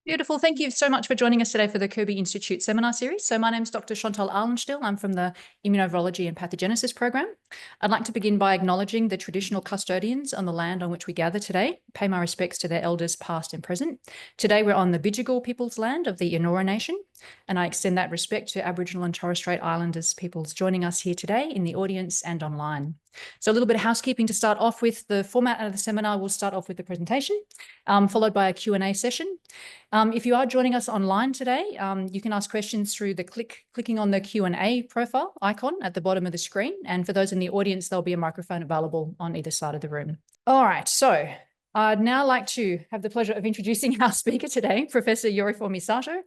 Beautiful. Thank you so much for joining us today for the Kirby Institute seminar series. So my name is Dr. Chantal Arlenstiel. I'm from the Immunovirology and Pathogenesis program. I'd like to begin by acknowledging the traditional custodians on the land on which we gather today, pay my respects to their elders past and present. Today we're on the Bidjigal people's land of the Eora Nation, and I extend that respect to Aboriginal and Torres Strait Islanders peoples joining us here today in the audience and online. So a little bit of housekeeping to start off with. The format of the seminar will start off with the presentation, followed by a Q&A session. If you are joining us online today, you can ask questions through the clicking on the Q&A profile icon at the bottom of the screen. And for those in the audience, there'll be a microphone available on either side of the room. All right, so I'd now like to have the pleasure of introducing our speaker today, Professor Yorifumi Satou.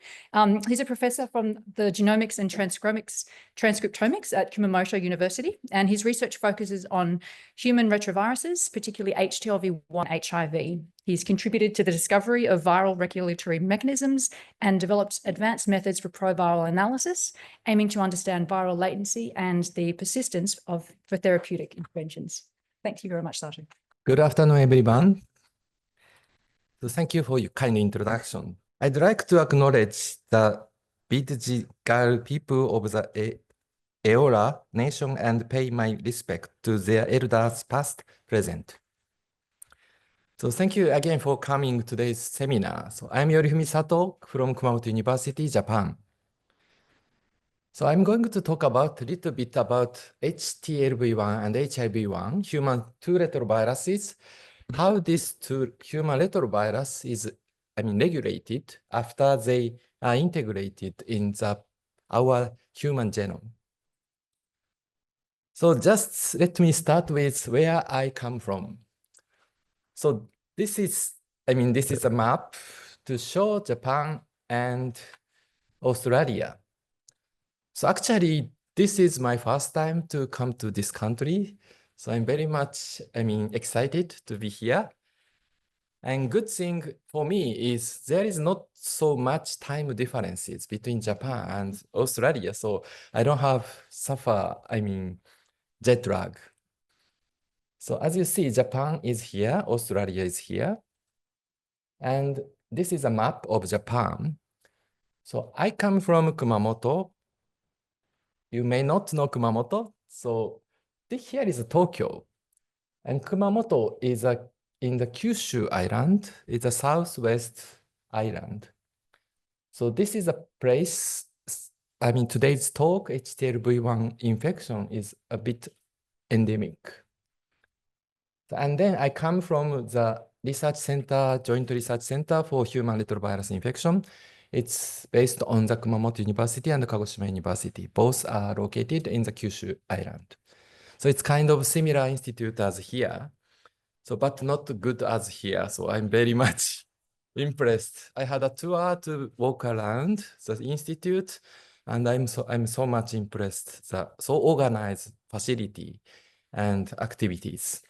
He's a professor from the Genomics and Transcriptomics at Kumamoto University, and his research focuses on human retroviruses, particularly HTLV-1 and HIV. He's contributed to the discovery of viral regulatory mechanisms and developed advanced methods for proviral analysis, aiming to understand viral latency and the persistence for therapeutic interventions. Thank you very much, Satou. Good afternoon, everyone. So thank you for your kind introduction. I'd like to acknowledge the Bidjigal people of the Eora Nation and pay my respect to their elders past, present. So thank you again for coming to today's seminar. So I'm Yorifumi Satou from Kumamoto University, Japan. So I'm going to talk a little bit about HTLV-1 and HIV-1, human two retroviruses, how these two human retrovirus is, regulated after they are integrated in our human genome. So just let me start with where I come from. So this is a map to show Japan and Australia. So actually, this is my first time to come to this country. So I'm very much, excited to be here. And good thing for me is there is not so much time differences between Japan and Australia. So I don't suffer, jet lag. So as you see, Japan is here, Australia is here. And this is a map of Japan. So I come from Kumamoto. You may not know Kumamoto. So here is Tokyo. And Kumamoto is in the Kyushu Island. It's a southwest island. So this is a place, today's talk, HTLV-1 infection is a bit endemic. And then I come from the research center, Joint Research Center for Human Retrovirus Infection. It's based on the Kumamoto University and the Kagoshima University. Both are located in the Kyushu Island. So it's kind of similar institute as here, but not good as here. So I'm very much impressed. I had a tour to walk around the institute, and I'm so much impressed. So organized facility and activities.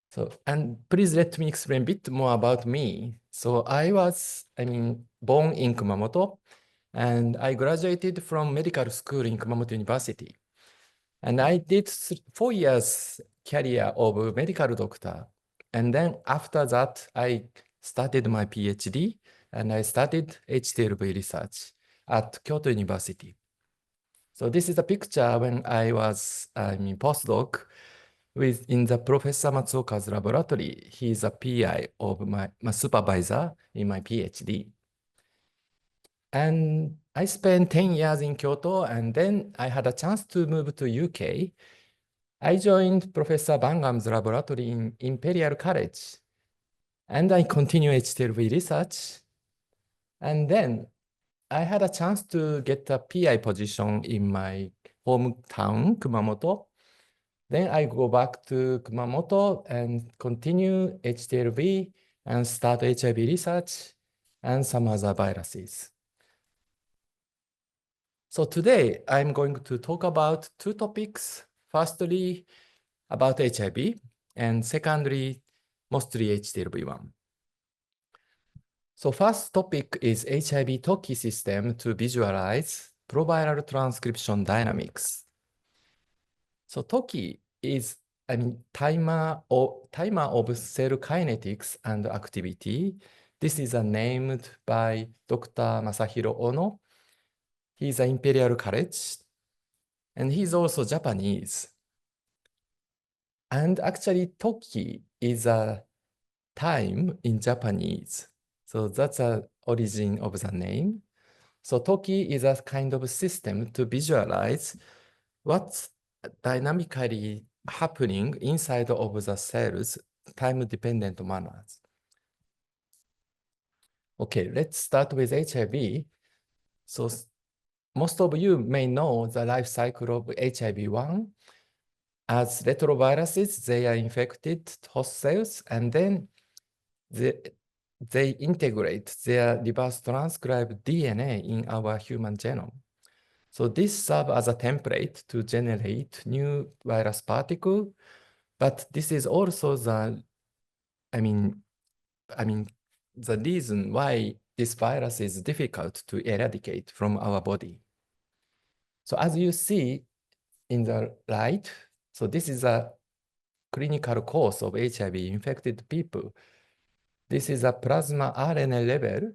So, and please let me explain a bit more about me. So I was, born in Kumamoto, and I graduated from medical school in Kumamoto University. And I did 4 years career of medical doctor. And then after that, I started my PhD, and I started HTLV research at Kyoto University. So this is a picture when I was postdoc in the Professor Matsuoka's laboratory. He's a PI of my supervisor in my PhD. And I spent 10 years in Kyoto, and then I had a chance to move to UK. I joined Professor Bangham's laboratory in Imperial College, and I continued HTLV research. And then I had a chance to get a PI position in my hometown, Kumamoto. Then I go back to Kumamoto and continue HTLV and start HIV research and some other viruses. So today I'm going to talk about two topics. Firstly, about HIV, and secondly, mostly HTLV-1. So first topic is HIV TOKI system to visualize proviral transcription dynamics. So TOKI is timer of cell kinetics and activity This is named by Dr. Masahiro Ono. He's an Imperial College, and he's also Japanese. And actually, Toki is a time in Japanese. So that's the origin of the name. So Toki is a kind of system to visualize what's dynamically happening inside of the cells, time-dependent manners. Okay, let's start with HIV. So most of you may know the life cycle of HIV-1. As retroviruses, they are infected host cells, and then they integrate their reverse transcribed DNA in our human genome. So this serves as a template to generate new virus particle, but this is also the, the reason why this virus is difficult to eradicate from our body. So as you see in the right, so this is a clinical course of HIV infected people. This is a plasma RNA level,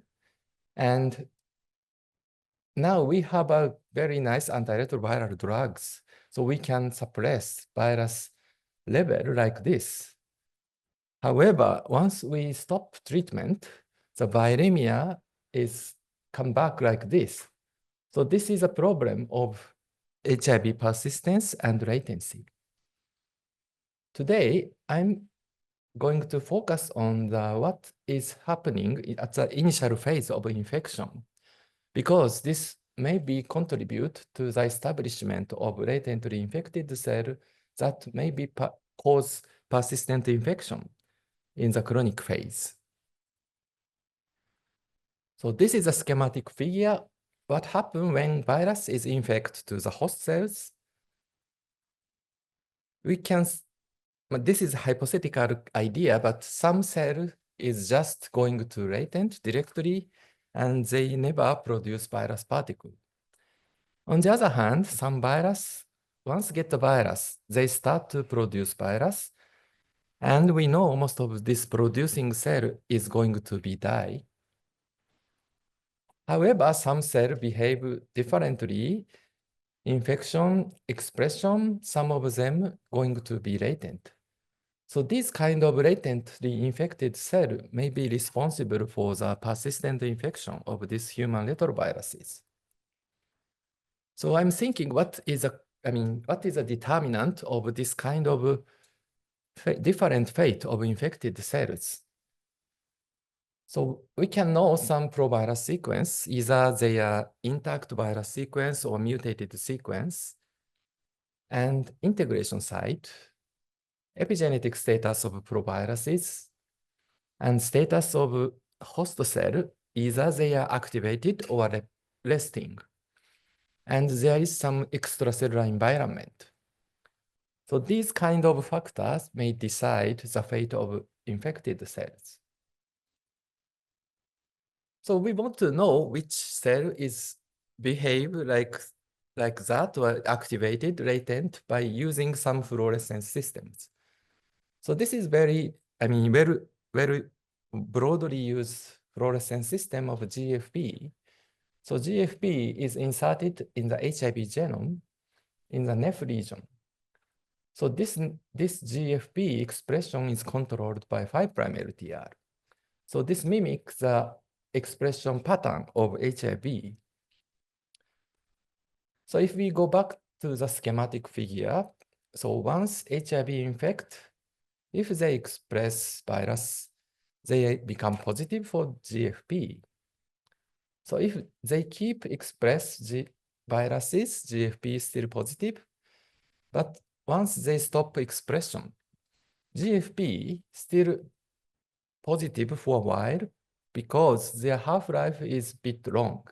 and now we have a very nice antiretroviral drugs, so we can suppress virus level like this. However, once we stop treatment, the viremia is come back like this. So this is a problem of HIV persistence and latency. Today, I'm going to focus on what is happening at the initial phase of infection, because this maybe contribute to the establishment of latently infected cell that maybe cause persistent infection in the chronic phase. So this is a schematic figure. What happens when virus is infected to the host cells? We can, this is a hypothetical idea, but some cell is just going to latent directly, and they never produce virus particle. On the other hand, some virus, once get the virus, they start to produce virus, and we know most of this producing cell is going to be die. However, some cells behave differently. Infection, expression, some of them going to be latent. So this kind of latently infected cell may be responsible for the persistent infection of these human retroviruses. So I'm thinking, what is a determinant of this kind of different fate of infected cells? So we can know some proviral sequence, either they are intact virus sequence or mutated sequence, and integration site, epigenetic status of proviruses, and status of host cell, either they are activated or resting. And there is some extracellular environment. So these kind of factors may decide the fate of infected cells. So we want to know which cell is behave like that or activated latent by using some fluorescence systems. So this is very broadly used fluorescence system of GFP. So GFP is inserted in the HIV genome in the NEF region. So this GFP expression is controlled by 5' LTR. So this mimics the expression pattern of HIV. So if we go back to the schematic figure, so once HIV infect, if they express virus, they become positive for GFP. So if they keep express viruses, GFP is still positive, but once they stop expression, GFP still positive for a while because their half-life is a bit long.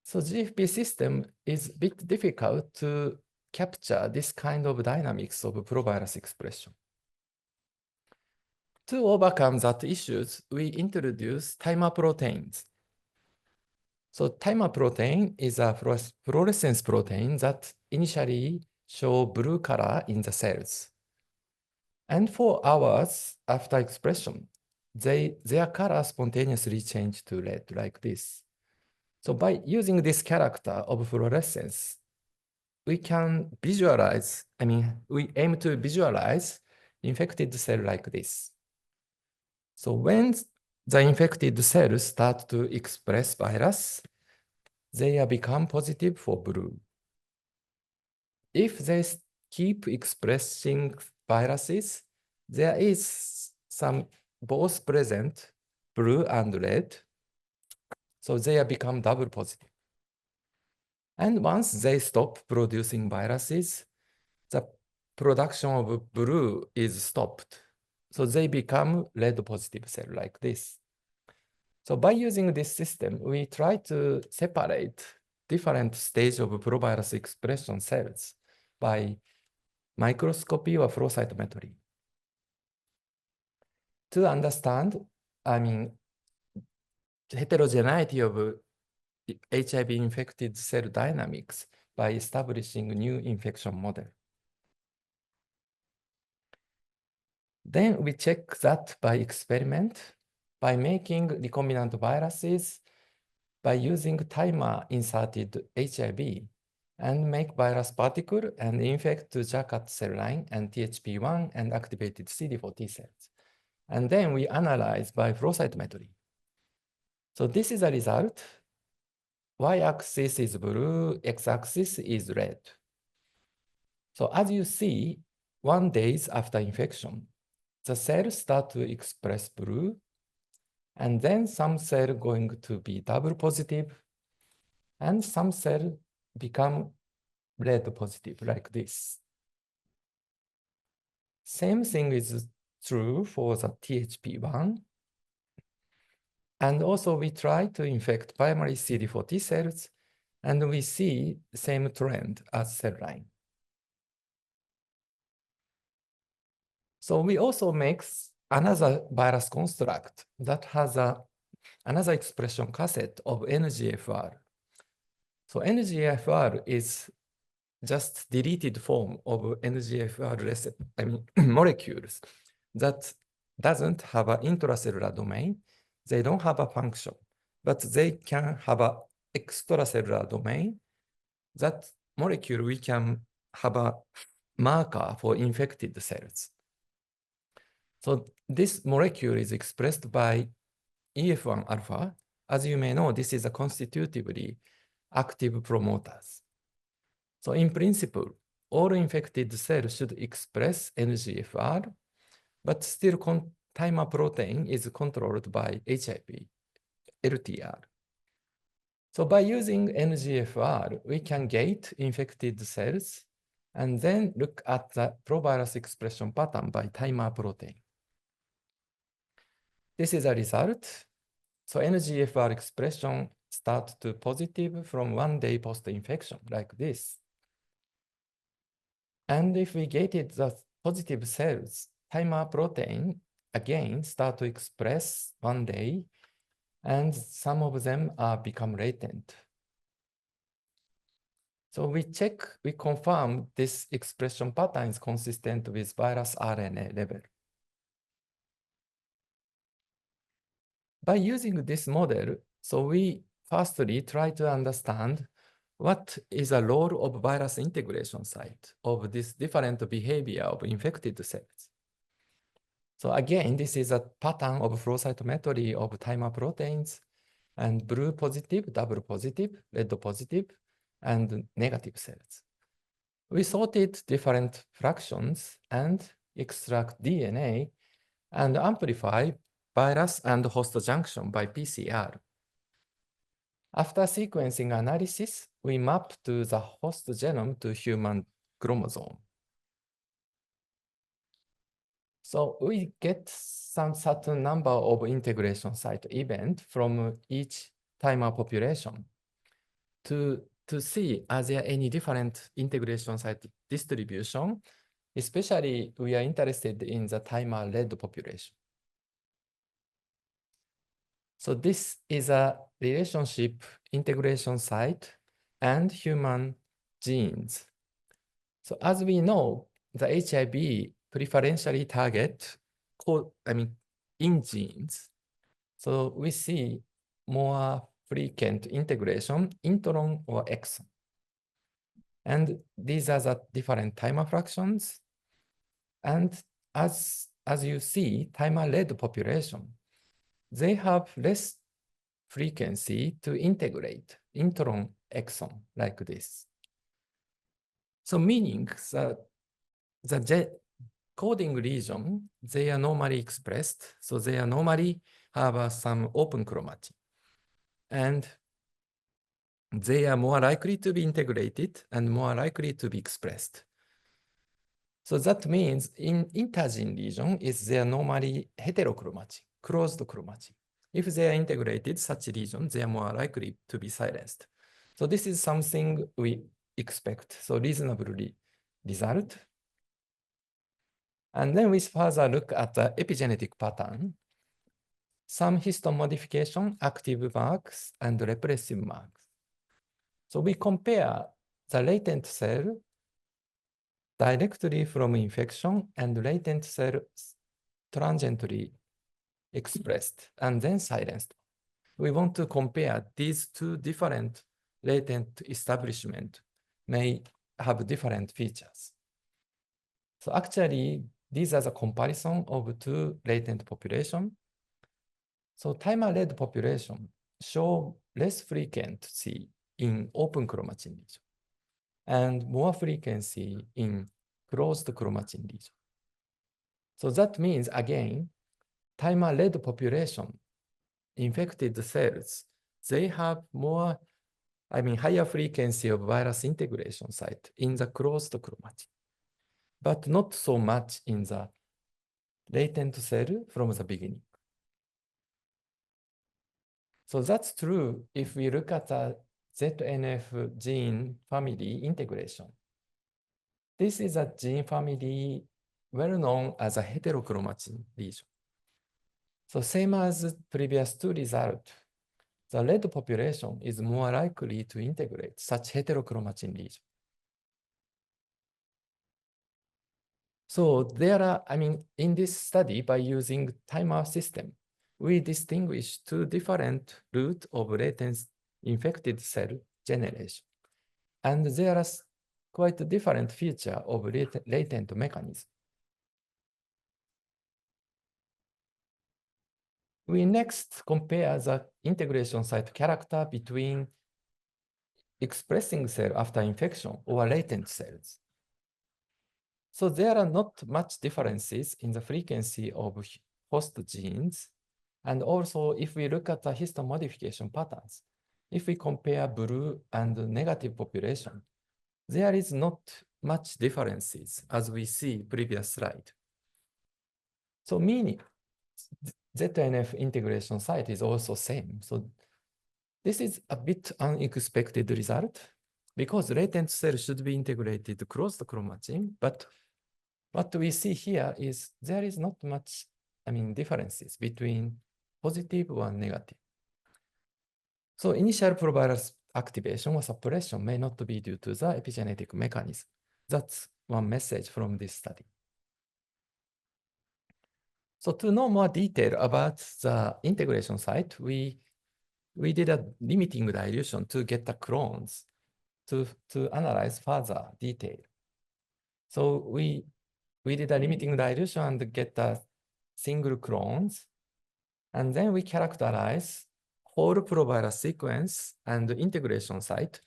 So GFP system is a bit difficult to capture this kind of dynamics of provirus expression. To overcome that issues, we introduce timer proteins. So timer protein is a fluorescence protein that initially show blue color in the cells. And 4 hours after expression, their color spontaneously change to red like this. So by using this character of fluorescence, we can visualize, we aim to visualize infected cell like this. So when the infected cells start to express virus, they become positive for blue. If they keep expressing viruses, there is some both present, blue and red, so they become double positive. And once they stop producing viruses, the production of blue is stopped. So they become red positive cell like this. So by using this system, we try to separate different stages of provirus expression cells by microscopy or flow cytometry. To understand, heterogeneity of HIV-infected cell dynamics by establishing new infection model. Then we check that by experiment by making recombinant viruses by using timer-inserted HIV and make virus particle and infect the JACAT cell line and THP1 and activated CD4 T cells. And then we analyze by flow cytometry. So this is a result. Y-axis is blue, x-axis is red. So as you see, 1 day after infection, the cells start to express blue, and then some cell going to be double positive, and some cell become red positive like this. Same thing is true for the THP1. And also we try to infect primary CD4 T cells, and we see the same trend as cell line. So we also make another virus construct that has another expression cassette of NGFR. So NGFR is just deleted form of NGFR molecules that doesn't have an intracellular domain. They don't have a function, but they can have an extracellular domain. That molecule, we can have a marker for infected cells. So this molecule is expressed by EF1 alpha. As you may know, this is a constitutively active promoters. So in principle, all infected cells should express NGFR, but still timer protein is controlled by HIV, LTR. So by using NGFR, we can gate infected cells and then look at the provirus expression pattern by timer protein. This is a result. So NGFR expression starts to positive from 1 day post-infection, like this. And if we gated the positive cells, timer protein again start to express 1 day, and some of them become latent. So we confirm this expression pattern is consistent with virus RNA level. By using this model, so we firstly try to understand what is the role of virus integration site of this different behavior of infected cells. So again, this is a pattern of flow cytometry of timer proteins and blue positive, double positive, red positive, and negative cells. We sorted different fractions and extract DNA and amplify virus and host junction by PCR. After sequencing analysis, we map to the host genome to human chromosome. So we get some certain number of integration site events from each timer population to see are there any different integration site distribution. Especially, we are interested in the timer red population. So this is a relationship integration site and human genes. So as we know, the HIV preferentially target in genes. So we see more frequent integration, intron or exon. And these are the different timer fractions. And as you see, timer-led population, they have less frequency to integrate intron exon like this. So meaning that the coding region, they are normally expressed. So they are normally have some open chromatin. And they are more likely to be integrated and more likely to be expressed. So that means in intergene region is they are normally heterochromatin, closed chromatin. If they are integrated, such region, they are more likely to be silenced. So this is something we expect. So reasonably result. And then we further look at the epigenetic pattern, some histone modification, active marks, and repressive marks. So we compare the latent cell directly from infection and latent cell transiently expressed and then silenced. We want to compare these two different latent establishment may have different features. So actually, these are the comparison of two latent population. So timer-led population show less frequency in open chromatin region and more frequency in closed chromatin region. So that means, again, timer-led population, infected cells, they have more, higher frequency of virus integration site in the closed chromatin, but not so much in the latent cell from the beginning. So that's true if we look at the ZNF gene family integration. This is a gene family well known as a heterochromatin region. So same as previous two results, the red population is more likely to integrate such heterochromatin region. So there are, in this study, by using timer system, we distinguish two different routes of latent infected cell generation. And there are quite a different feature of latent mechanism. We next compare the integration site character between expressing cell after infection or latent cells. So there are not much differences in the frequency of host genes. And also, if we look at the histone modification patterns, if we compare blue and negative population, there is not much differences as we see previous slide. So meaning ZNF integration site is also same. So this is a bit unexpected result because latent cell should be integrated across the chromatin, but what we see here is there is not much, differences between positive or negative. So initial proviral activation or suppression may not be due to the epigenetic mechanism. That's one message from this study. So to know more detail about the integration site, we did a limiting dilution to get the clones to analyze further detail. So we did a limiting dilution and get the single clones. And then we characterize whole proviral sequence and integration site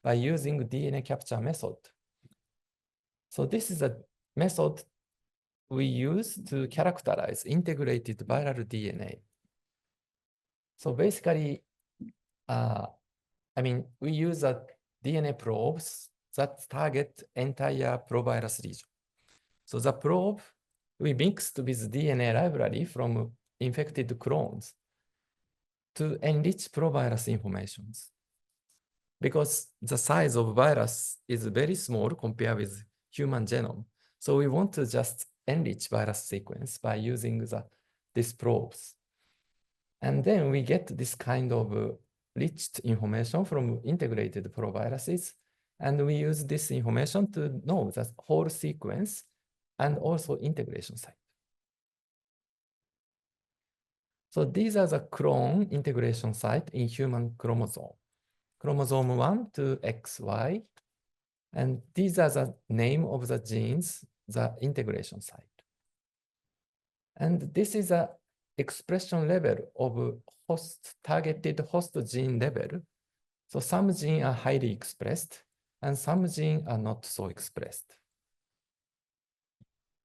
by using DNA capture method. So this is a method we use to characterize integrated viral DNA. So basically, we use a DNA probes that target entire provirus region. So the probe we mixed with DNA library from infected clones to enrich provirus informations. Because the size of virus is very small compared with human genome. So we want to just enrich virus sequence by using these probes. And then we get this kind of enriched information from integrated proviruses. And we use this information to know the whole sequence and also integration site. So these are the clone integration site in human chromosome. Chromosome 1 to XY. And these are the name of the genes, the integration site. And this is a expression level of targeted host gene level. So some genes are highly expressed and some genes are not so expressed.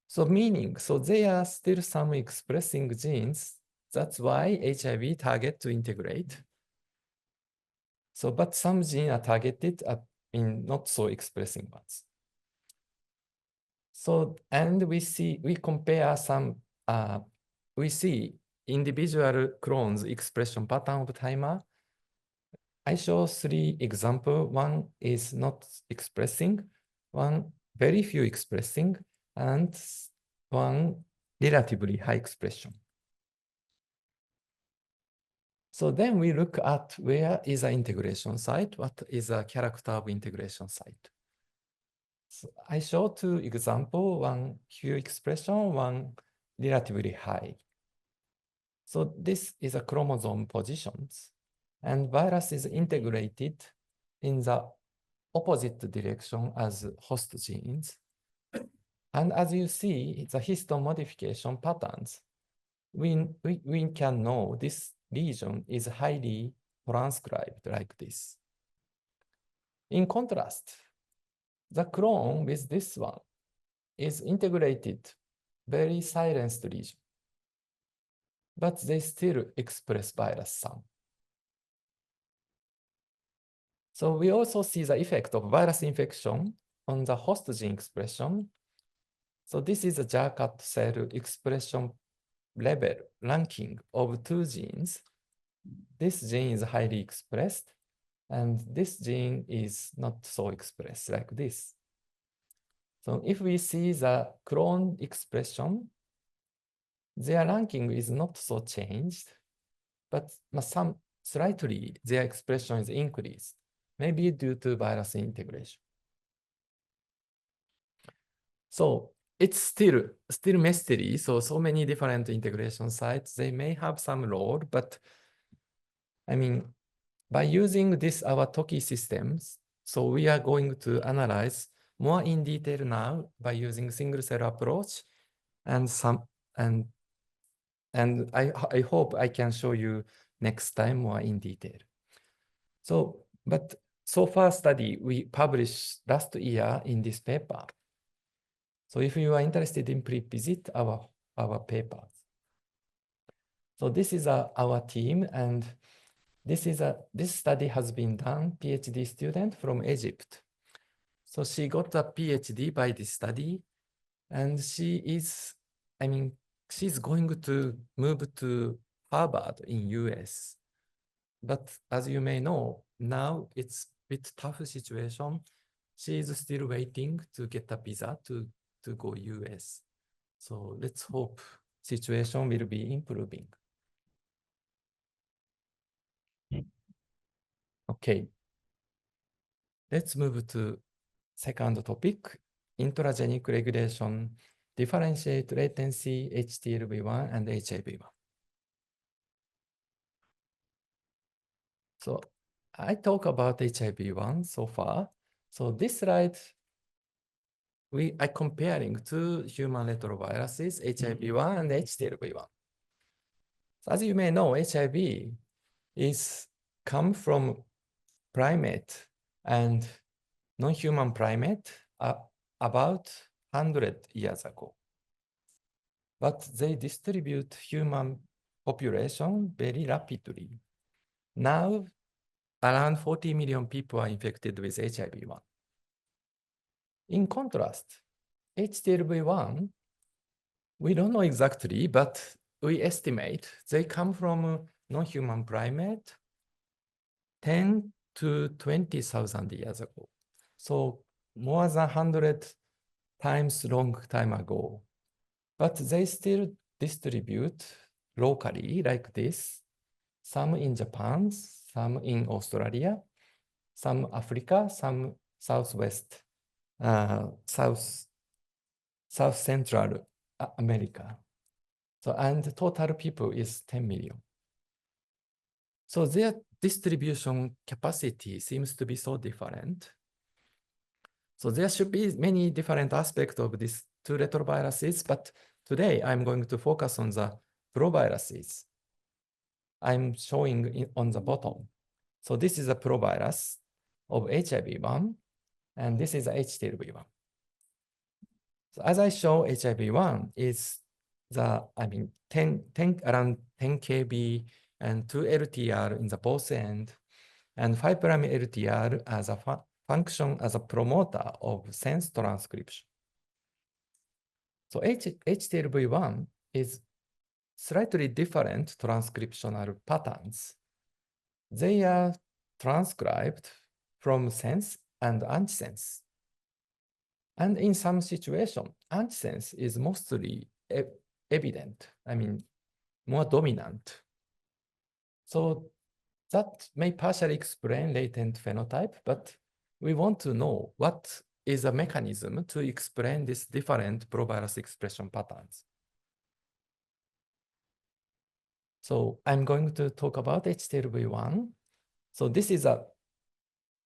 So meaning, so there are still some expressing genes. That's why HIV target to integrate. So, but some genes are targeted in not so expressing ones. So, and we compare some, we see individual clones expression pattern of timer. I show 3 examples. One is not expressing, one very few expressing, and one relatively high expression. So then we look at where is an integration site, what is a character of integration site. So I show 2 examples, one few expression, one relatively high. So this is a chromosome positions, and virus is integrated in the opposite direction as host genes. And as you see, the histone modification patterns, we can know this region is highly transcribed like this. In contrast, the clone with this one is integrated very silenced region, but they still express virus some. So we also see the effect of virus infection on the host gene expression. So this is a JARCAT cell expression level ranking of 2 genes. This gene is highly expressed, and this gene is not so expressed like this. So if we see the clone expression, their ranking is not so changed, but some slightly their expression is increased, maybe due to virus integration. So it's still mystery. So many different integration sites, they may have some role, but I mean, by using this, our Toki systems, so we are going to analyze more in detail now by using single cell approach and I hope I can show you next time more in detail. So, but so far study we published last year in this paper. So if you are interested in please visit our papers. So this is our team, and this study has been done PhD student from Egypt. So she got a PhD by this study, and she's going to move to Harvard in US. But as you may know, now it's a bit tough situation. She is still waiting to get a visa to go US. So let's hope situation will be improving. Okay. Let's move to second topic, intragenic regulation, differentiate latency, HTLV-1 and HIV-1. So I talk about HIV-1 so far. So this slide, I comparing 2 human retroviruses, HIV-1 and HTLV-1. So as you may know, HIV is come from primate and non-human primate about 100 years ago. But they distribute human population very rapidly. Now, around 40 million people are infected with HIV-1. In contrast, HTLV-1, we don't know exactly, but we estimate they come from non-human primate 10 to 20,000 years ago. So more than 100 times long time ago. But they still distribute locally like this. Some in Japan, some in Australia, some Africa, some Southwest, South Central America. So, and the total people is 10 million. So their distribution capacity seems to be so different. So there should be many different aspects of these two retroviruses, but today I'm going to focus on the proviruses. I'm showing on the bottom. So this is a provirus of HIV-1, and this is HTLV-1. So as I show, HIV-1 is around 10 kb and 2 LTR in the both end, and 5' LTR as a function as a promoter of sense transcription. So HTLV-1 is slightly different transcriptional patterns. They are transcribed from sense and antisense. And in some situations, antisense is mostly evident, more dominant. So that may partially explain latent phenotype, but we want to know what is a mechanism to explain these different provirus expression patterns. So I'm going to talk about HTLV-1. So this is a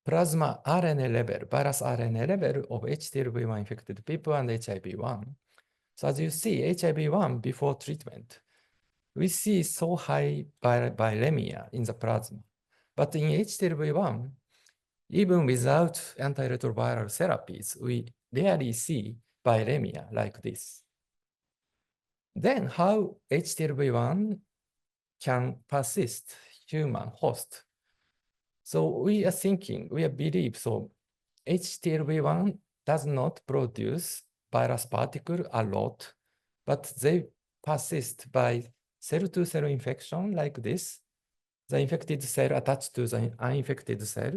plasma RNA level, virus RNA level of HTLV-1 infected people and HIV-1. So as you see, HIV-1 before treatment, we see so high viremia in the plasma. But in HTLV-1, even without antiretroviral therapies, we rarely see viremia like this. Then how HTLV-1 can persist human host? So we believe, so HTLV-1 does not produce virus particle a lot, but they persist by cell-to-cell infection like this. The infected cell attached to the uninfected cell,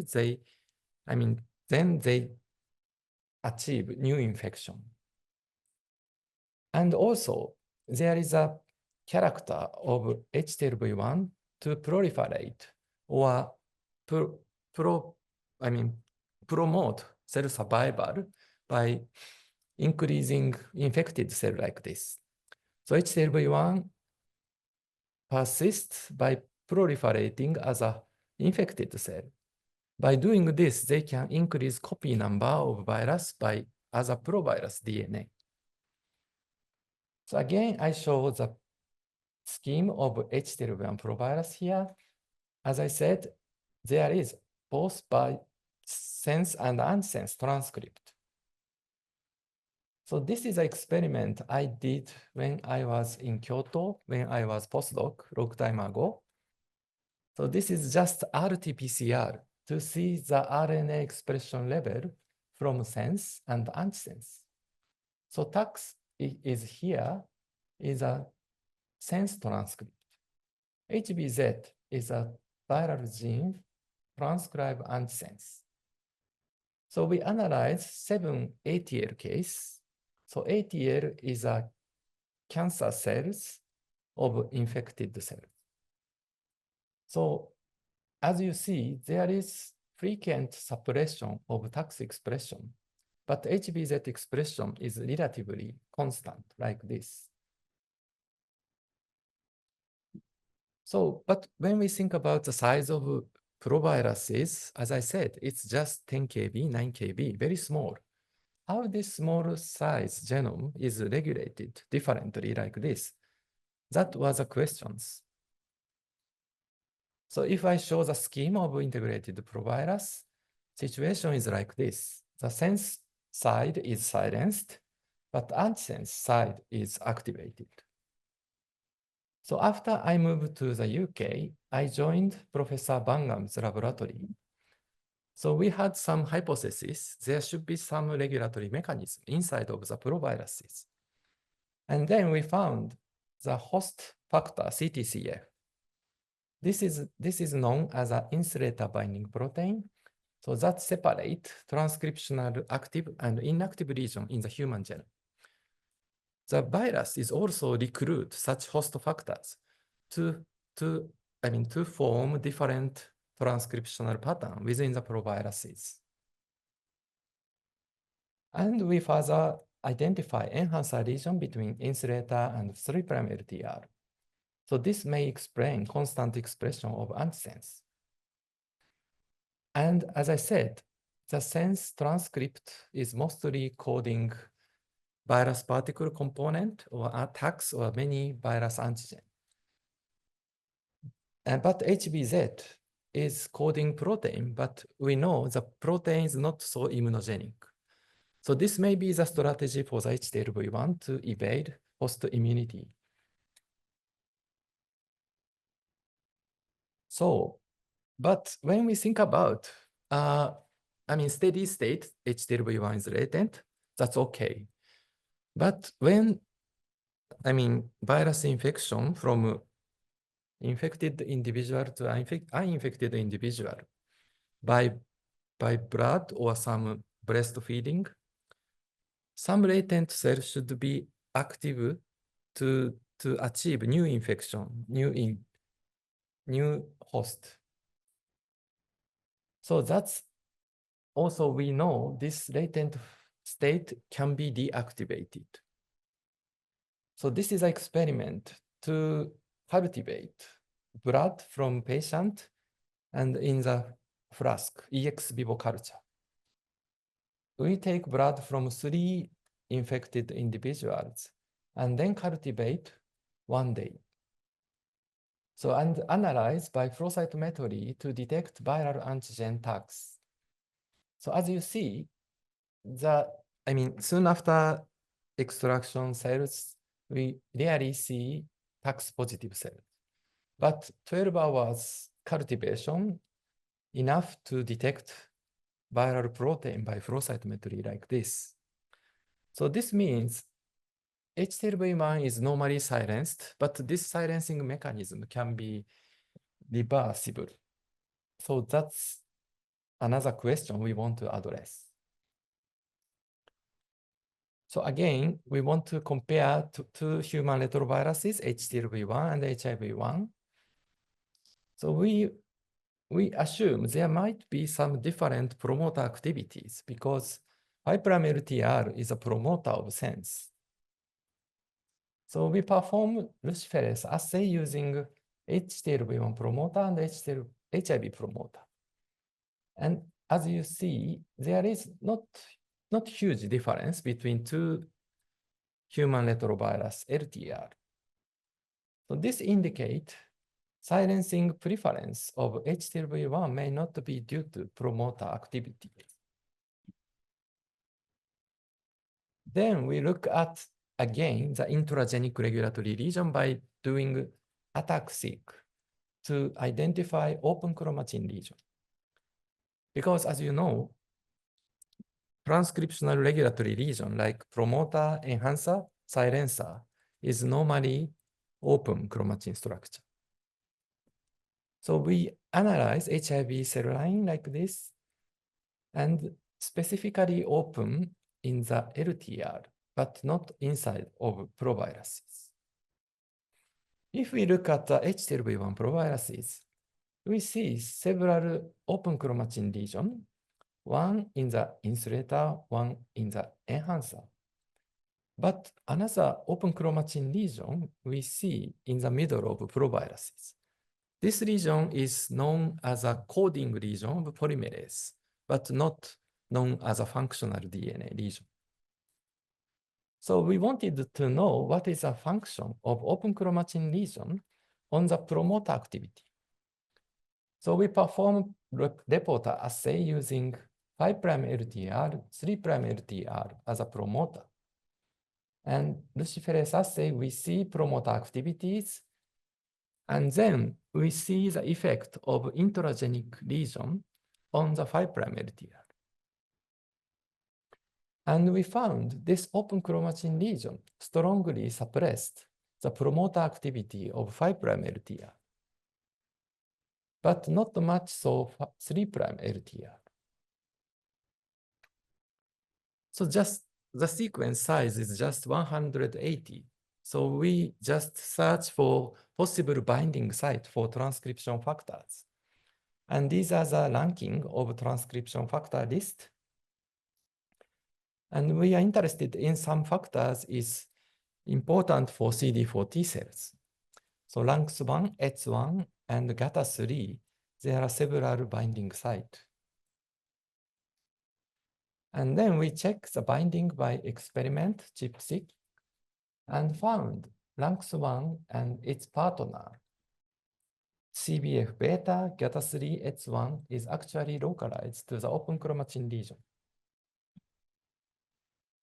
then they achieve new infection. And also, there is a character of HTLV-1 to proliferate or promote cell survival by increasing infected cell like this. So HTLV-1 persists by proliferating as an infected cell. By doing this, they can increase copy number of virus as a provirus DNA. So again, I show the scheme of HTLV-1 provirus here. As I said, there is both by sense and antisense transcript. So this is an experiment I did when I was in Kyoto, when I was postdoc long time ago. So this is just RT-PCR to see the RNA expression level from sense and antisense. So TAX is here is a sense transcript. HBZ is a viral gene transcribe antisense. So we analyze 7 ATL case. So ATL is a cancer cells of infected cells. So as you see, there is frequent suppression of TAX expression, but HBZ expression is relatively constant like this. So, but when we think about the size of proviruses, as I said, it's just 10 kb, 9 kb, very small. How this small size genome is regulated differently like this? That was a question. So if I show the scheme of integrated provirus, situation is like this. The sense side is silenced, but antisense side is activated. So after I moved to the UK, I joined Professor Bangham's laboratory. So we had some hypothesis. There should be some regulatory mechanism inside of the proviruses. And then we found the host factor, CTCF. This is known as an insulator binding protein. So that separates transcriptional active and inactive region in the human genome. The virus is also recruit such host factors to form different transcriptional pattern within the proviruses. And we further identify enhancer region between insulator and 3' LTR. So this may explain constant expression of antisense. And as I said, the sense transcript is mostly coding virus particle component or attacks or many virus antigen. But HBZ is coding protein, but we know the protein is not so immunogenic. So this may be the strategy for the HTLV-1 to evade host immunity. So, but when we think about, steady state HTLV-1 is latent, that's okay. But when, virus infection from infected individual to uninfected individual by blood or some breastfeeding, some latent cells should be active to achieve new infection, new host. So that's also we know this latent state can be deactivated. So this is an experiment to cultivate blood from patient and in the flask, ex vivo culture. We take blood from 3 infected individuals and then cultivate 1 day. So, and analyze by flow cytometry to detect viral antigen tags. So as you see, soon after extraction cells, we rarely see tax positive cells. But 12 hours cultivation, enough to detect viral protein by flow cytometry like this. So this means HTLV-1 is normally silenced, but this silencing mechanism can be reversible. So that's another question we want to address. So again, we want to compare two human retroviruses, HTLV-1 and HIV-1. So we assume there might be some different promoter activities because 5' LTR is a promoter of sense. So we perform luciferase assay using HTLV-1 promoter and HIV promoter. And as you see, there is not huge difference between two human retrovirus LTR. So this indicates silencing preference of HTLV-1 may not be due to promoter activity. Then we look at, again, the intragenic regulatory region by doing attack-seq to identify open chromatin region. Because as you know, transcriptional regulatory region like promoter, enhancer, silencer is normally open chromatin structure. So we analyze HIV cell line like this and specifically open in the LTR, but not inside of proviruses. If we look at the HTLV-1 proviruses, we see several open chromatin regions, one in the insulator, one in the enhancer. But another open chromatin region we see in the middle of proviruses. This region is known as a coding region of polymerase, but not known as a functional DNA region. So we wanted to know what is a function of open chromatin region on the promoter activity. So we perform reporter assay using 5' LTR, 3' LTR as a promoter. And luciferase assay, we see promoter activities. And then we see the effect of intragenic region on the 5' LTR. And we found this open chromatin region strongly suppressed the promoter activity of 5' LTR, but not much so 3' LTR. So just the sequence size is just 180. So we just search for possible binding site for transcription factors. And these are the ranking of transcription factor list. And we are interested in some factors is important for CD4 T cells. So LANX1, H1, and GATA3, there are several binding sites. And then we check the binding by experiment, ChIP-seq, and found LANX1 and its partner, CBF beta, GATA3, H1 is actually localized to the open chromatin region.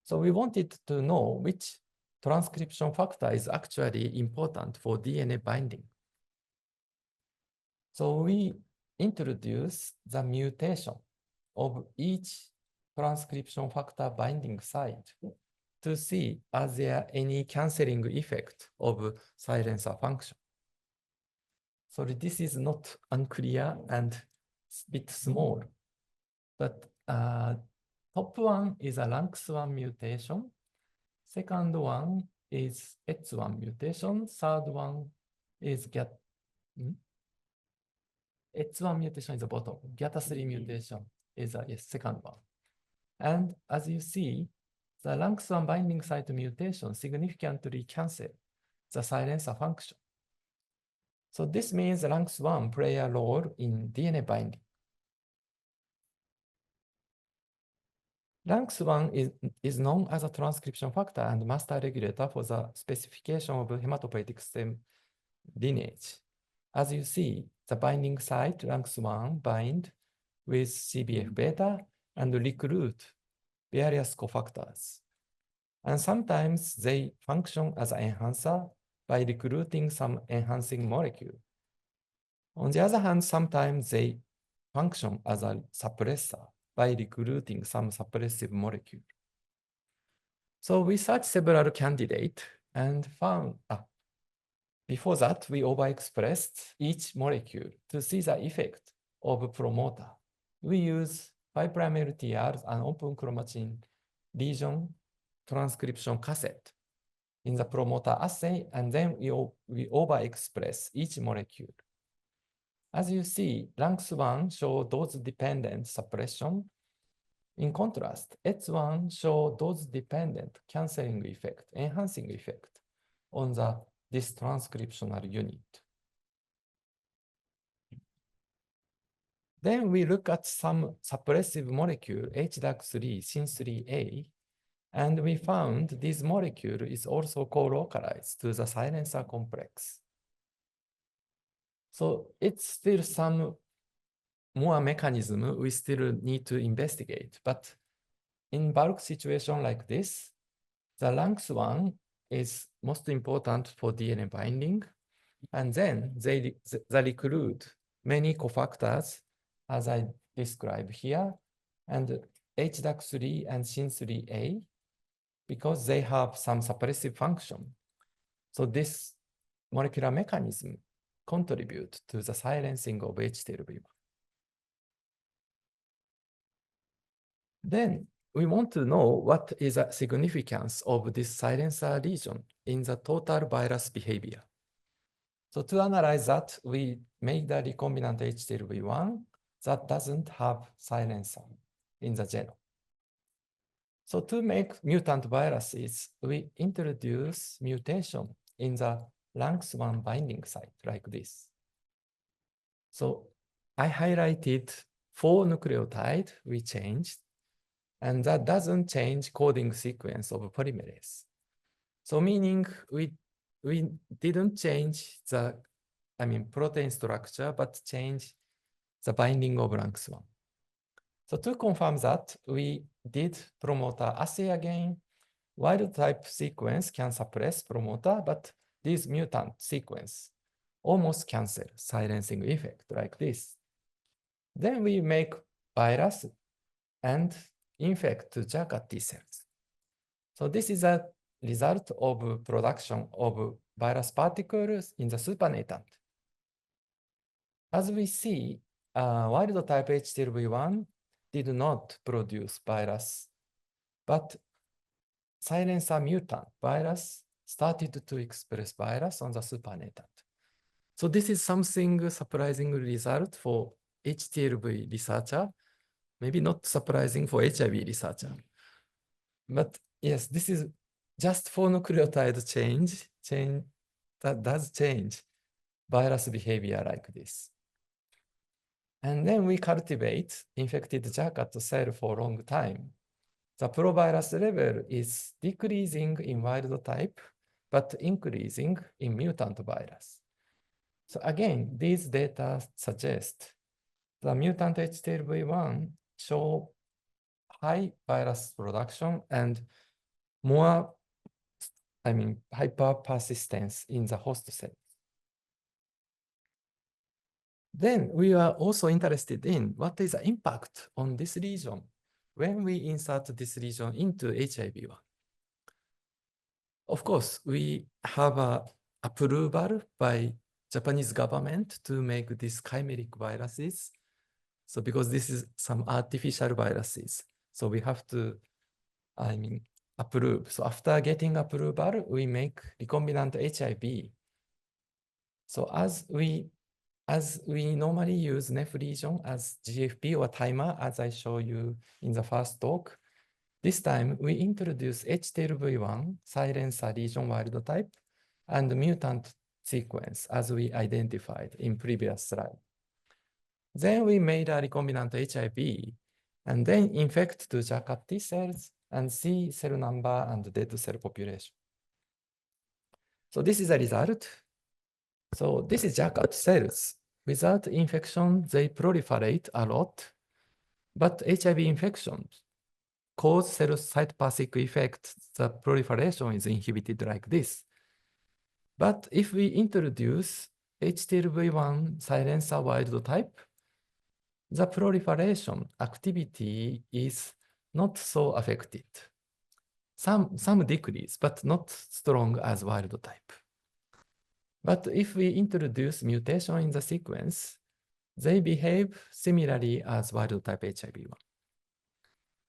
So we wanted to know which transcription factor is actually important for DNA binding. So we introduced the mutation of each transcription factor binding site to see are there any canceling effect of silencer function. So this is not unclear and a bit small, but top one is a LANX1 mutation. Second one is H1 mutation. Third one is H1 mutation is the bottom. GATA3 mutation is the second one. And as you see, the LANX1 binding site mutation significantly cancel the silencer function. So this means LANX1 play a role in DNA binding. LANX1 is known as a transcription factor and master regulator for the specification of hematopoietic stem lineage. As you see, the binding site LANX1 bind with CBF beta and recruit various cofactors. And sometimes they function as an enhancer by recruiting some enhancing molecule. On the other hand, sometimes they function as a suppressor by recruiting some suppressive molecule. So we searched several candidates and found, before that, we overexpressed each molecule to see the effect of promoter. We use 5' LTRs and open chromatin region transcription cassette in the promoter assay, and then we overexpress each molecule. As you see, LANX1 show dose-dependent suppression. In contrast, H1 show dose-dependent canceling effect, enhancing effect on this transcriptional unit. Then we look at some suppressive molecule, HDAC3, SYN3A, and we found this molecule is also co-localized to the silencer complex. So it's still some more mechanism we still need to investigate. But in bulk situation like this, the LANX1 is most important for DNA binding. And then they recruit many cofactors, as I described here, and HDAC3 and SYN3A, because they have some suppressive function. So this molecular mechanism contribute to the silencing of HTLV-1. Then we want to know what is the significance of this silencer region in the total virus behavior. So to analyze that, we make the recombinant HTLV-1 that doesn't have silencer in the genome. So to make mutant viruses, we introduce mutation in the LANX1 binding site like this. So I highlighted 4 nucleotides we changed, and that doesn't change coding sequence of polymerase. So meaning we didn't change the protein structure, but change the binding of LANX1. So to confirm that, we did promoter assay again. Wild type sequence can suppress promoter, but this mutant sequence almost cancel silencing effect like this. Then we make virus and infect JAK T cells. So this is a result of production of virus particles in the supernatant. As we see, wild type HTLV-1 did not produce virus, but silencer mutant virus started to express virus on the supernatant. So this is something surprising result for HTLV researcher, maybe not surprising for HIV researcher. But yes, this is just for nucleotide change that does change virus behavior like this. And then we cultivate infected Jacquard cell for a long time. The provirus level is decreasing in wild type, but increasing in mutant virus. So again, these data suggest the mutant HTLV-1 show high virus production and more, hyper persistence in the host cell. Then we are also interested in what is the impact on this region when we insert this region into HIV-1. Of course, we have an approval by Japanese government to make these chimeric viruses. So because this is some artificial viruses, so we have to, approve. So after getting approval, we make recombinant HIV. So as we normally use NEF region as GFP or timer, as I show you in the first talk, this time we introduce HTLV-1 silencer region wild type and mutant sequence as we identified in previous slide. Then we made a recombinant HIV and then infect to Jacquard T cells and see cell number and dead cell population. So this is a result. So this is Jacquard cells. Without infection, they proliferate a lot, but HIV infections cause cell cytopathic effect. The proliferation is inhibited like this. But if we introduce HTLV-1 silencer wild type, the proliferation activity is not so affected. Some decrease, but not strong as wild type. But if we introduce mutation in the sequence, they behave similarly as wild type HIV-1.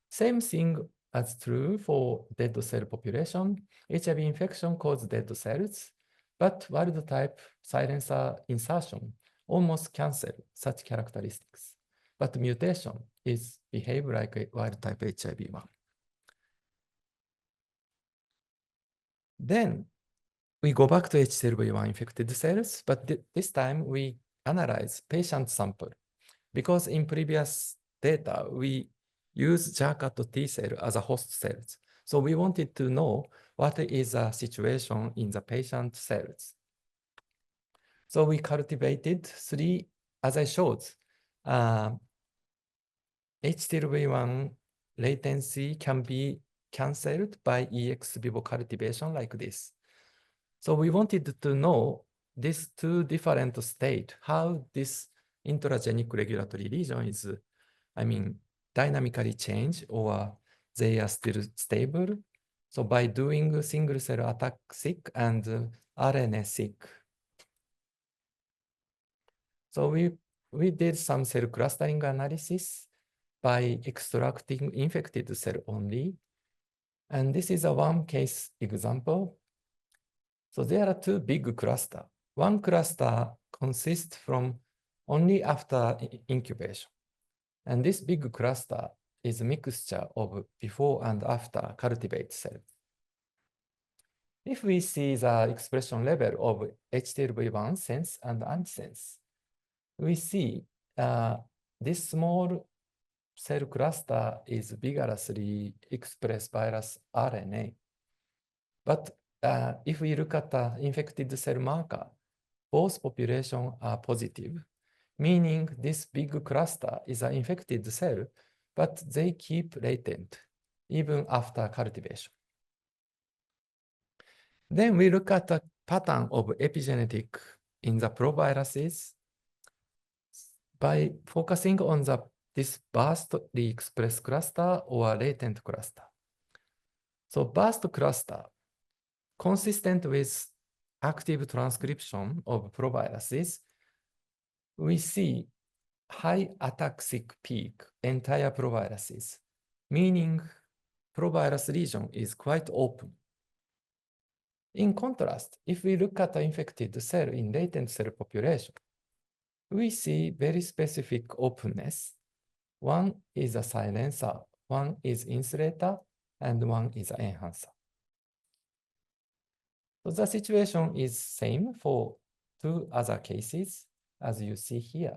Same thing as true for dead cell population. HIV infection causes dead cells, but wild type silencer insertion almost cancel such characteristics. But mutation is behave like a wild type HIV-1. Then we go back to HTLV-1 infected cells, but this time we analyze patient sample because in previous data, we use Jacquard T cell as a host cells. So we wanted to know what is the situation in the patient cells. So we cultivated 3, as I showed, HTLV-1 latency can be canceled by ex vivo cultivation like this. So we wanted to know these 2 different states, how this intragenic regulatory region is, dynamically change or they are still stable. So by doing single cell attack-seq and RNA-seq. So we did some cell clustering analysis by extracting infected cell only. And this is a one case example. So there are 2 big clusters. One cluster consists from only after incubation. And this big cluster is a mixture of before and after cultivate cells. If we see the expression level of HTLV-1 sense and antisense, we see this small cell cluster is vigorously expressed virus RNA. But if we look at the infected cell marker, both populations are positive, meaning this big cluster is an infected cell, but they keep latent even after cultivation. Then we look at the pattern of epigenetic in the proviruses by focusing on this burstly expressed cluster or latent cluster. So burst cluster, consistent with active transcription of proviruses, we see high attack-seq peak entire proviruses, meaning provirus region is quite open. In contrast, if we look at the infected cell in latent cell population, we see very specific openness. One is a silencer, one is insulator, and one is an enhancer. So the situation is same for two other cases, as you see here.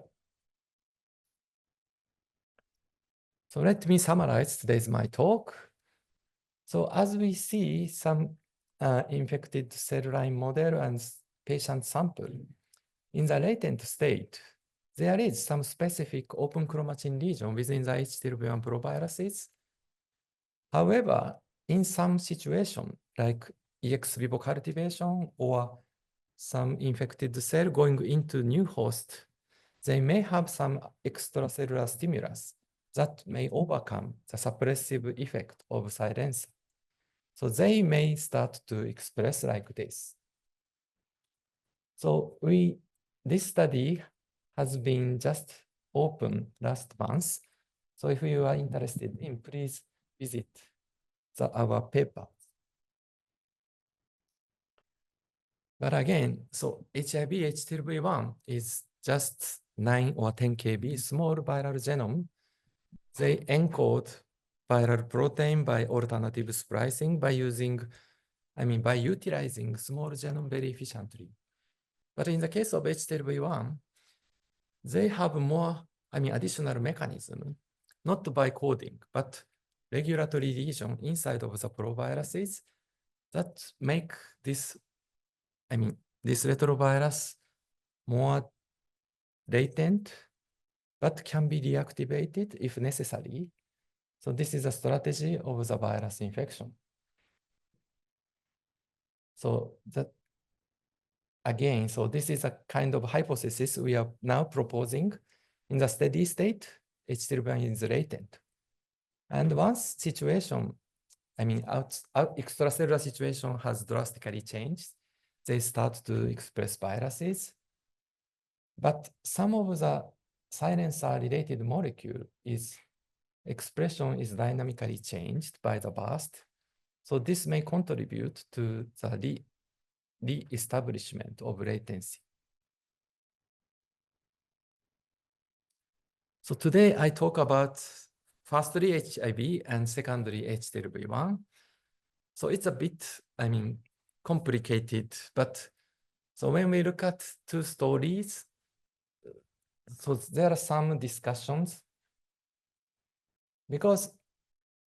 So let me summarize today's my talk. So as we see some infected cell line model and patient sample, in the latent state, there is some specific open chromatin region within the HTLV-1 proviruses. However, in some situation, like ex vivo cultivation or some infected cell going into new host, they may have some extracellular stimulus that may overcome the suppressive effect of silencer. So they may start to express like this. So this study has been just open last month. So if you are interested in, please visit our paper. But again, so HIV HTLV-1 is just 9 or 10 kb small viral genome. They encode viral protein by alternative splicing by utilizing small genome very efficiently. But in the case of HTLV-1, they have more, additional mechanism, not by coding, but regulatory region inside of the proviruses that make this retrovirus more latent, but can be reactivated if necessary. So this is a strategy of the virus infection. So so this is a kind of hypothesis we are now proposing. In the steady state, HTLV-1 is latent. And once situation, extracellular situation has drastically changed, they start to express viruses. But some of the silencer-related molecule expression is dynamically changed by the burst. So this may contribute to the re-establishment of latency. So today I talk about firstly HIV and secondly HTLV-1. So it's a bit, complicated, but so when we look at two stories, so there are some discussions because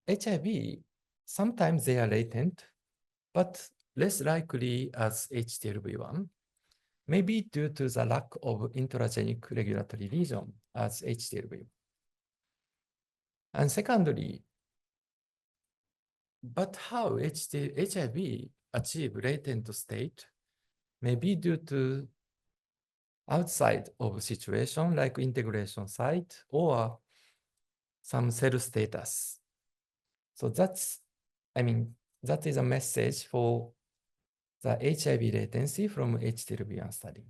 HIV, sometimes they are latent, but less likely as HTLV-1, maybe due to the lack of intragenic regulatory region as HTLV. And secondly, but how HIV achieve latent state may be due to outside of situation like integration site or some cell status. So that is a message for the HIV latency from HTLV-1 study.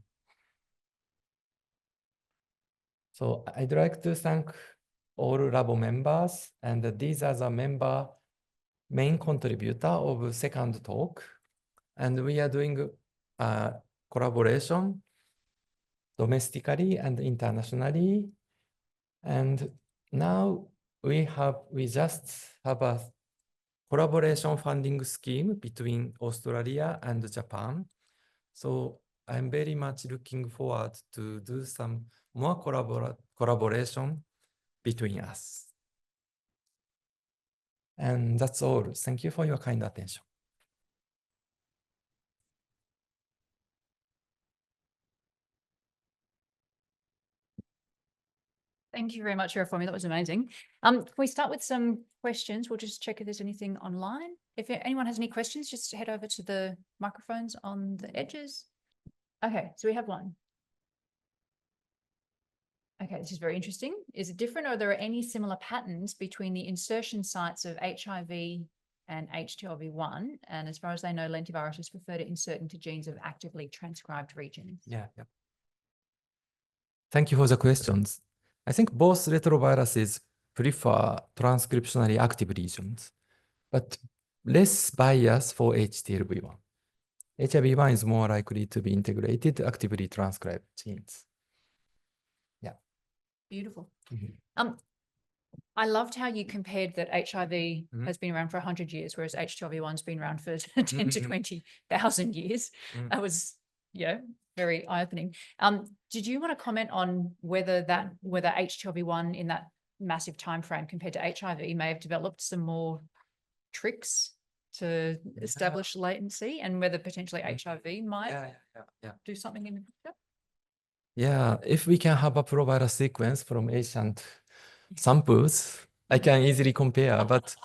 So I'd like to thank all Labo members, and these are the main contributor of second talk. And we are doing collaboration domestically and internationally. And now we just have a collaboration funding scheme between Australia and Japan. So I'm very much looking forward to do some more collaboration between us. And that's all. Thank you for your kind attention. Thank you very much, Yorifumi. That was amazing. Can we start with some questions? We'll just check if there's anything online. If anyone has any questions, just head over to the microphones on the edges. Okay, so we have one. Okay, this is very interesting. Is it different, or are there any similar patterns between the insertion sites of HIV and HTLV-1? And as far as they know, lentiviruses prefer to insert into genes of actively transcribed regions. Yeah. Thank you for the questions. I think both retroviruses prefer transcriptionally active regions, but less bias for HTLV-1. HIV-1 is more likely to be integrated actively transcribed genes. Yeah. Beautiful. I loved how you compared that HIV Mhm. has been around for 100 years, whereas HTLV-1's been around for 10 to Mhm. 20,000 years. Mm. That was, very eye-opening. Did you want to comment on whether HTLV-1 in that massive time frame compared to HIV may have developed some more tricks to establish latency, and whether potentially HIV might Yeah. do something in the future? Yeah, if we can have a proviral sequence from ancient samples, I can easily compare. But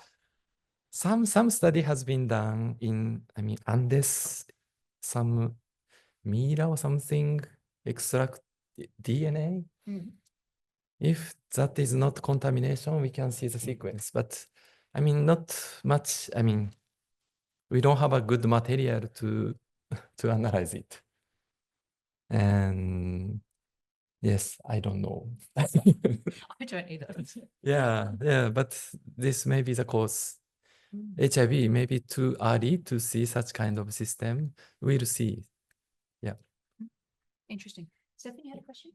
some study has been done in, Andes, some Mira or something, extract DNA. Mm. If that is not contamination, we can see the sequence. But not much. We don't have a good material to analyze it. And yes, I don't know. I don't either. Yeah, but this may be the cause. Mm. HIV may be too early to see such kind of system. We'll see. Yeah. Interesting. Stephanie, you had a question?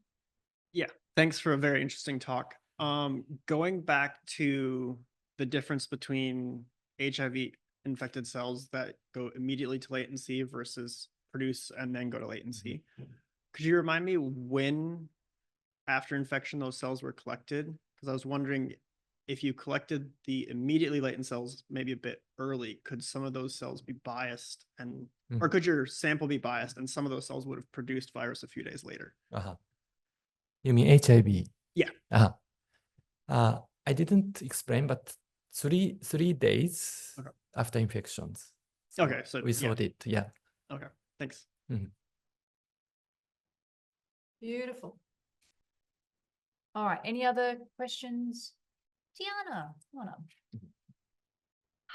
Yeah, thanks for a very interesting talk. Going back to the difference between HIV infected cells that go immediately to latency versus produce and then go to latency. Could you remind me when after infection those cells were collected? Because I was wondering if you collected the immediately latent cells maybe a bit early, could some of those cells be biased and or could your sample be biased and some of those cells would have produced virus a few days later? You mean HIV? Yeah. I didn't explain, but three days Okay. after infections. Okay, so we saw it. Yeah. Okay, thanks. Beautiful. All right. Any other questions? Tiana, come on up.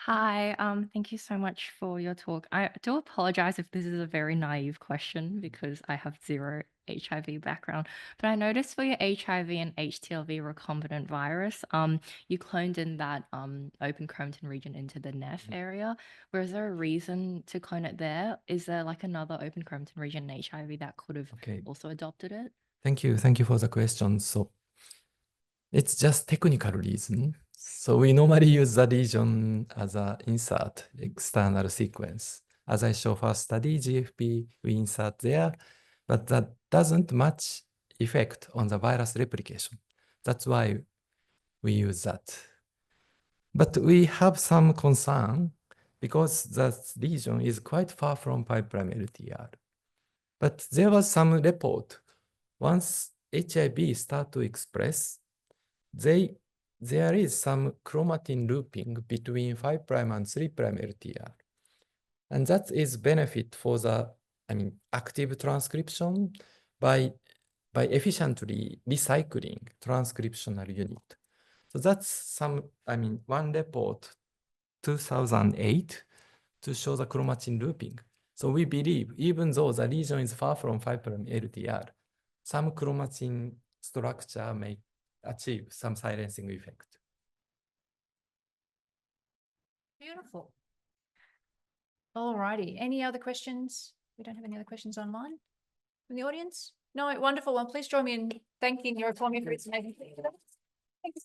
Hi, thank you so much for your talk. I do apologize if this is a very naive question because I have zero HIV background, but I noticed for your HIV and HTLV recombinant virus, you cloned in that open chromatin region into the NEF area. Was there a reason to clone it there? Is there like another open chromatin region in HIV that could have also adopted it? Thank you for the question. So it's just technical reason. So we normally use the region as an insert external sequence. As I show first study, GFP, we insert there, but that doesn't much effect on the virus replication. That's why we use that. But we have some concern because that region is quite far from 5' LTR. But there was some report. Once HIV start to express, there is some chromatin looping between 5' and 3' LTR. And that is benefit for the active transcription by efficiently recycling transcriptional unit. So that's one report, 2008, to show the chromatin looping. So we believe, even though the region is far from 5' LTR, some chromatin structure may achieve some silencing effect. Beautiful. All righty. Any other questions? We don't have any other questions online from the audience? No, wonderful. Well, please join me in thanking Yorifumi for its amazing. Thank you.